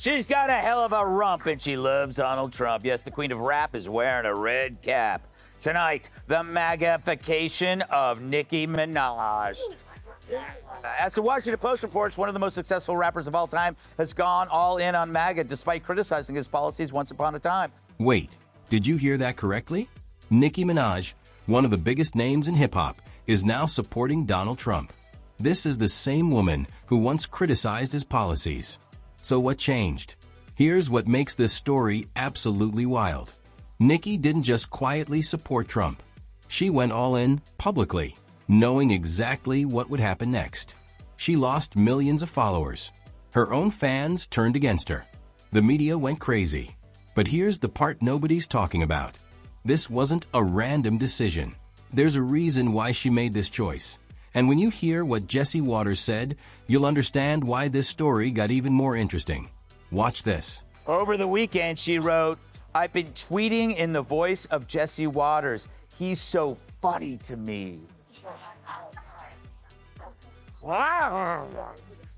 She's got a hell of a rump, and she loves Donald Trump. Yes, the queen of rap is wearing a red cap. Tonight, the MAGAification of Nicki Minaj. As the Washington Post reports, one of the most successful rappers of all time has gone all in on MAGA despite criticizing his policies once upon a time. Wait, did you hear that correctly? Nicki Minaj, one of the biggest names in hip-hop, is now supporting Donald Trump. This is the same woman who once criticized his policies. So what changed? Here's what makes this story absolutely wild. Nicki didn't just quietly support Trump. She went all in publicly, knowing exactly what would happen next. She lost millions of followers. Her own fans turned against her. The media went crazy. But here's the part nobody's talking about. This wasn't a random decision. There's a reason why she made this choice. And when you hear what Jesse Waters said, you'll understand why this story got even more interesting. Watch this. Over the weekend, she wrote, "I've been tweeting in the voice of Jesse Waters. He's so funny to me." Wow.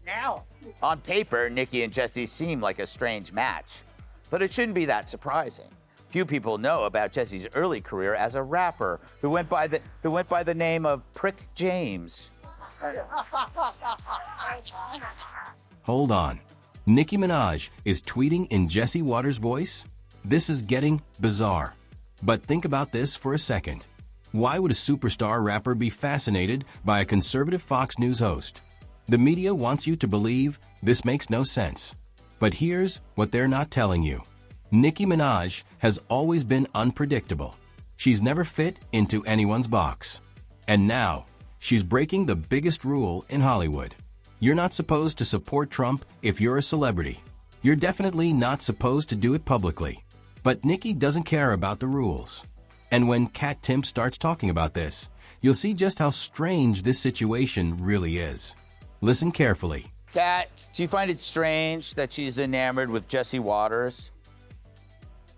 Now, on paper, Nicki and Jesse seem like a strange match. But it shouldn't be that surprising. Few people know about Jesse's early career as a rapper who went by the name of Prick James. Hold on. Nicki Minaj is tweeting in Jesse Waters' voice? This is getting bizarre. But think about this for a second. Why would a superstar rapper be fascinated by a conservative Fox News host? The media wants you to believe this makes no sense. But here's what they're not telling you. Nicki Minaj has always been unpredictable. She's never fit into anyone's box. And now, she's breaking the biggest rule in Hollywood. You're not supposed to support Trump if you're a celebrity. You're definitely not supposed to do it publicly. But Nicki doesn't care about the rules. And when Kat Timpf starts talking about this, you'll see just how strange this situation really is. Listen carefully. Kat, do you find it strange that she's enamored with Jesse Waters?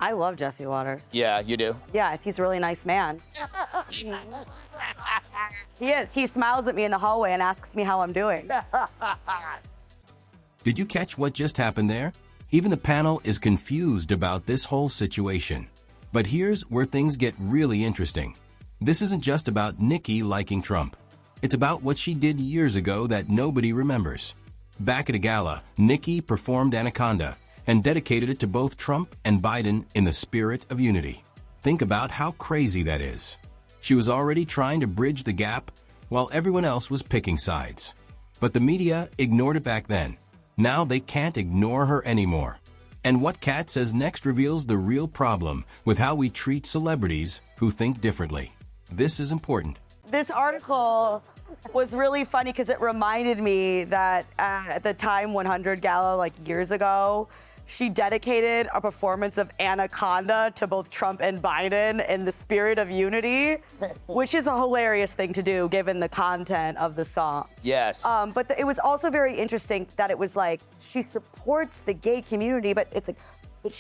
I love Jesse Waters. Yeah, you do? Yeah, he's a really nice man. He is. He smiles at me in the hallway and asks me how I'm doing. Did you catch what just happened there? Even the panel is confused about this whole situation. But here's where things get really interesting. This isn't just about Nicki liking Trump. It's about what she did years ago that nobody remembers. Back at a gala, Nicki performed Anaconda and dedicated it to both Trump and Biden in the spirit of unity. Think about how crazy that is. She was already trying to bridge the gap while everyone else was picking sides. But the media ignored it back then. Now they can't ignore her anymore. And what Kat says next reveals the real problem with how we treat celebrities who think differently. This is important. This article was really funny because it reminded me that at the Time 100 Gala, like years ago, she dedicated a performance of Anaconda to both Trump and Biden in the spirit of unity, which is a hilarious thing to do given the content of the song. Yes. But it was also very interesting that it was like, she supports the gay community, but it's like,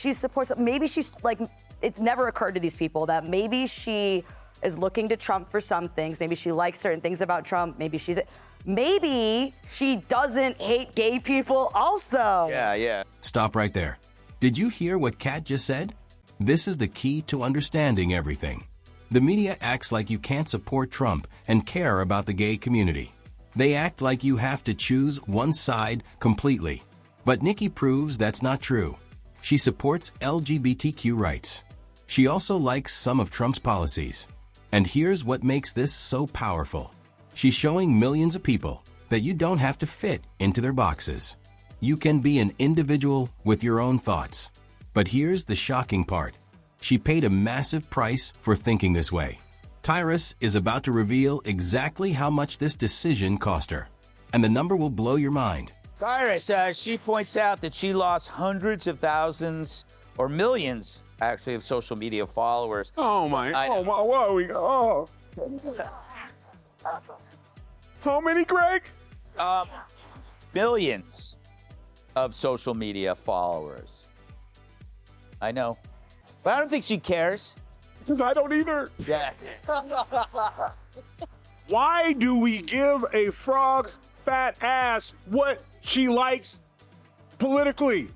she supports, maybe she's like, it's never occurred to these people that maybe she is looking to Trump for some things. Maybe she likes certain things about Trump. Maybe she doesn't hate gay people also. Yeah. Stop right there. Did you hear what Kat just said? This is the key to understanding everything. The media acts like you can't support Trump and care about the gay community. They act like you have to choose one side completely. But Nicki proves that's not true. She supports LGBTQ rights. She also likes some of Trump's policies. And here's what makes this so powerful. She's showing millions of people that you don't have to fit into their boxes. You can be an individual with your own thoughts. But here's the shocking part. She paid a massive price for thinking this way. Tyrus is about to reveal exactly how much this decision cost her. And the number will blow your mind. Tyrus, she points out that she lost hundreds of thousands or millions, actually, of social media followers. Oh my, what are we, How many, Greg? Millions of social media followers. I know. But I don't think she cares. Because I don't either. Yeah. Why do we give a frog's fat ass what she likes politically?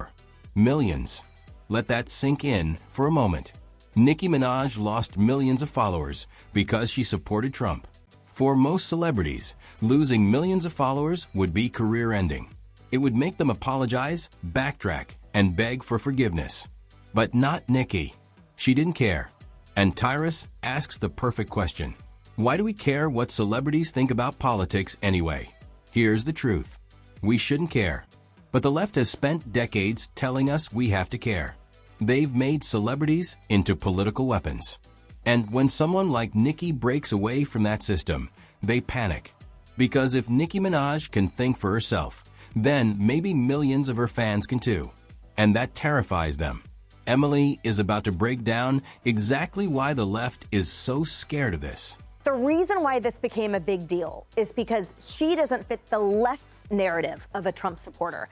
Millions. Let that sink in for a moment. Nicki Minaj lost millions of followers because she supported Trump. For most celebrities, losing millions of followers would be career-ending. It would make them apologize, backtrack, and beg for forgiveness. But not Nicki. She didn't care. And Tyrus asks the perfect question. Why do we care what celebrities think about politics anyway? Here's the truth. We shouldn't care. But the left has spent decades telling us we have to care. They've made celebrities into political weapons. And when someone like Nicki breaks away from that system, they panic. Because if Nicki Minaj can think for herself, then maybe millions of her fans can too. And that terrifies them. Emily is about to break down exactly why the left is so scared of this. The reason why this became a big deal is because she doesn't fit the left narrative of a Trump supporter.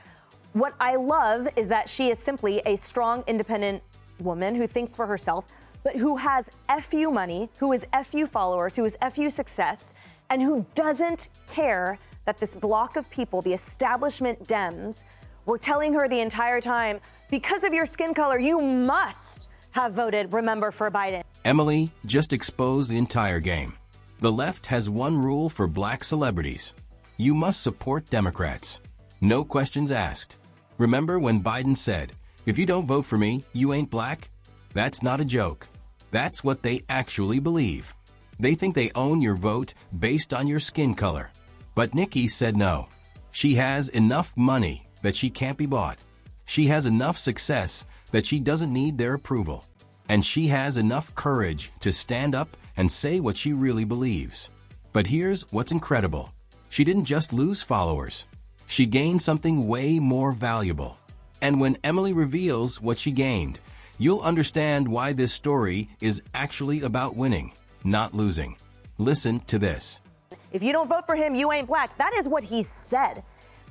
What I love is that she is simply a strong, independent woman who thinks for herself, but who has FU money, who has FU followers, who has FU success, and who doesn't care that this block of people, the establishment Dems, were telling her the entire time, because of your skin color, you must have voted, remember, for Biden. Emily just exposed the entire game. The left has one rule for black celebrities. You must support Democrats. No questions asked. Remember when Biden said, if you don't vote for me, you ain't black? That's not a joke. That's what they actually believe. They think they own your vote based on your skin color. But Nicki said no. She has enough money that she can't be bought. She has enough success that she doesn't need their approval. And she has enough courage to stand up and say what she really believes. But here's what's incredible. She didn't just lose followers. She gained something way more valuable. And when Emily reveals what she gained, you'll understand why this story is actually about winning, not losing. Listen to this. If you don't vote for him, you ain't black. That is what he said.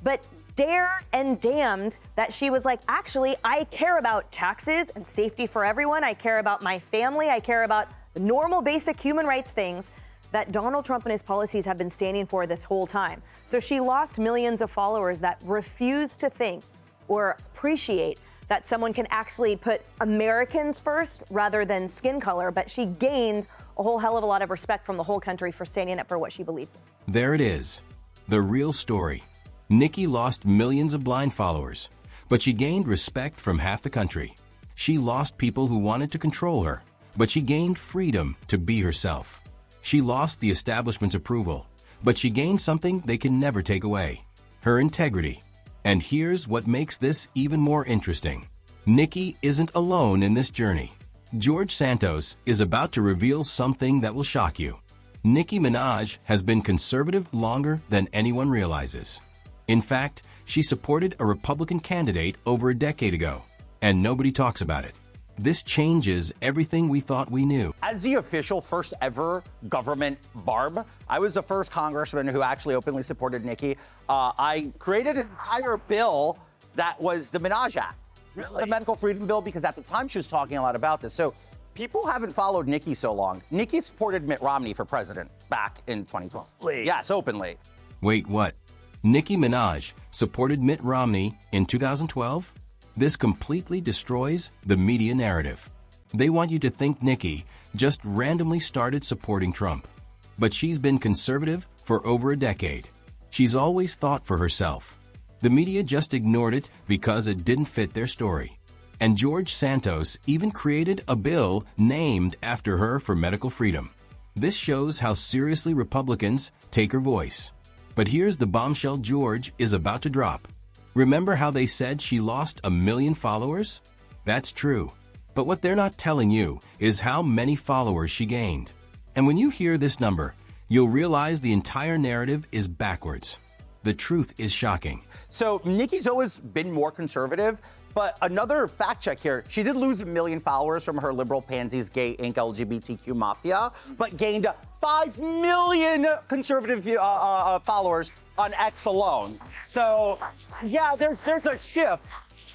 But dare and damned that she was like, actually, I care about taxes and safety for everyone. I care about my family. I care about the normal, basic human rights things that Donald Trump and his policies have been standing for this whole time. So she lost millions of followers that refuse to think or appreciate that someone can actually put Americans first rather than skin color, but she gained a whole hell of a lot of respect from the whole country for standing up for what she believed in. There it is, the real story. Nicki lost millions of blind followers, but she gained respect from half the country. She lost people who wanted to control her, but she gained freedom to be herself. She lost the establishment's approval, but she gained something they can never take away, her integrity. And here's what makes this even more interesting. Nicki isn't alone in this journey. George Santos is about to reveal something that will shock you. Nicki Minaj has been conservative longer than anyone realizes. In fact, she supported a Republican candidate over a decade ago, and nobody talks about it. This changes everything we thought we knew. As the official first ever government barb, I was the first congressman who actually openly supported Nicki. I created an entire bill that was the Minaj Act, the medical freedom bill, because at the time she was talking a lot about this. So people haven't followed Nicki so long. Nicki supported Mitt Romney for president back in 2012. Yes, openly. Wait, what? Nicki Minaj supported Mitt Romney in 2012? This completely destroys the media narrative. They want you to think Nicki just randomly started supporting Trump. But she's been conservative for over a decade. She's always thought for herself. The media just ignored it because it didn't fit their story. And George Santos even created a bill named after her for medical freedom. This shows how seriously Republicans take her voice. But here's the bombshell George is about to drop. Remember how they said she lost 1 million followers? That's true. But what they're not telling you is how many followers she gained. And when you hear this number, you'll realize the entire narrative is backwards. The truth is shocking. So Nicki's always been more conservative, but another fact check here, she did lose 1 million followers from her liberal pansies, gay, Inc., LGBTQ mafia, but gained 5 million conservative followers on X alone. So yeah, there's a shift.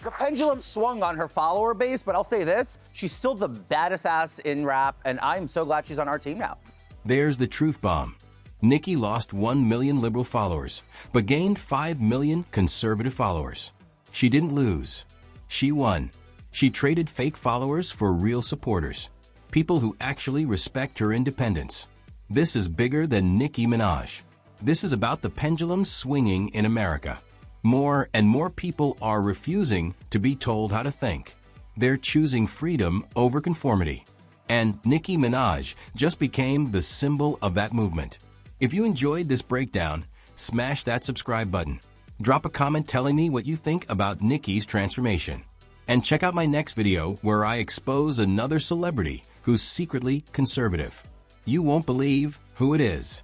The pendulum swung on her follower base, but I'll say this, she's still the baddest ass in rap, and I'm so glad she's on our team now. There's the truth bomb. Nicki lost 1 million liberal followers, but gained 5 million conservative followers. She didn't lose. She won. She traded fake followers for real supporters, people who actually respect her independence. This is bigger than Nicki Minaj. This is about the pendulum swinging in America. More and more people are refusing to be told how to think. They're choosing freedom over conformity. And Nicki Minaj just became the symbol of that movement. If you enjoyed this breakdown, smash that subscribe button. Drop a comment telling me what you think about Nicki's transformation. And check out my next video where I expose another celebrity who's secretly conservative. You won't believe who it is.